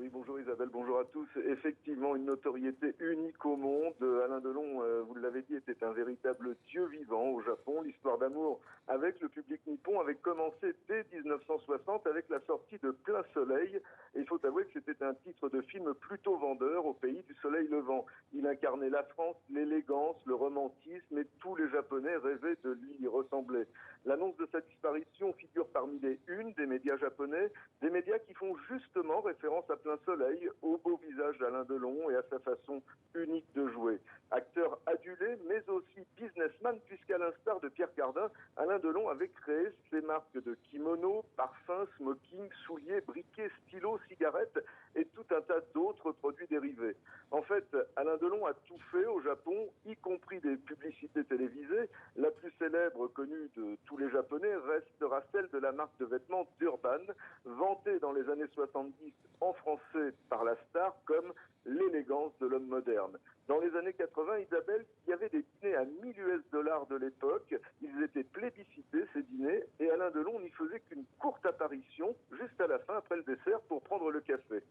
Oui, bonjour Isabelle, bonjour à tous. Effectivement, une notoriété unique au monde. Alain Delon, vous l'avez dit, était un véritable dieu vivant au Japon. L'histoire d'amour avec le public nippon avait commencé dès 1960 avec la sortie de Plein Soleil. Et il faut avouer que c'était un titre de film plutôt vendeur au pays du soleil levant. Il incarnait la France, l'élégance, le romantisme et tous les Japonais rêvaient de lui y ressembler. L'annonce de sa disparition figure parmi les unes des médias japonais, des médias qui font justement référence à Plein Soleil, au beau visage d'Alain Delon et à sa façon unique de jouer. Acteur adulé, mais aussi businessman, puisqu'à l'instar de Pierre Cardin, Alain Delon avait créé ses marques de kimono, parfums, smoking, souliers, briquets, stylos, cigarettes et tout un tas d'autres produits dérivés. En fait, Alain Delon a tout fait au Japon, y compris des publicités télévisées. La plus célèbre, connue de tous les Japonais, restera celle de la marque de vêtements d'Urban, vantée dans les années 70 en français par la star comme l'élégance de l'homme moderne. Dans les années 80, Isabelle, il y avait des dîners à 1000 US$ de l'époque. Ils étaient plébiscités, ces dîners, et Alain Delon n'y faisait qu'une courte apparition, juste à la fin, après le dessert, pour prendre le café.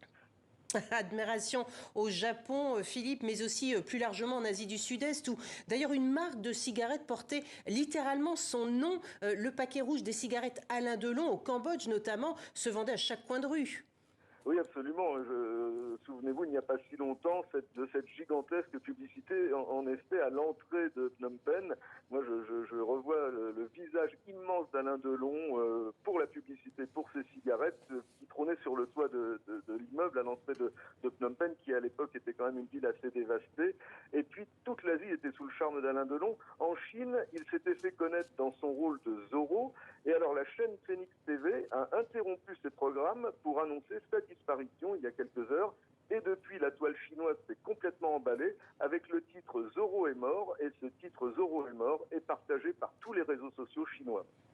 Admiration au Japon, Philippe, mais aussi plus largement en Asie du Sud-Est, où d'ailleurs une marque de cigarettes portait littéralement son nom. Le paquet rouge des cigarettes Alain Delon, au Cambodge notamment, se vendait à chaque coin de rue. Oui, absolument. Souvenez-vous, il n'y a pas si longtemps, de cette gigantesque publicité, en effet, à l'entrée de Phnom Penh. Moi, je revois le visage immense d'Alain Delon pour la publicité, pour ses cigarettes, qui trônait sur le toit de l'immeuble à l'entrée de Phnom Penh, qui à l'époque était quand même une ville assez dévastée. Et puis, toute l'Asie était sous le charme d'Alain Delon. En Chine, il s'était fait connaître dans son rôle de Zorro. Et alors, la chaîne Phoenix TV a interrompu ses programmes pour annoncer sa disparition il y a quelques heures. Et depuis, la toile chinoise s'est complètement emballée avec le titre Zorro est mort. Et ce titre Zorro est mort est partagé par tous les réseaux sociaux chinois.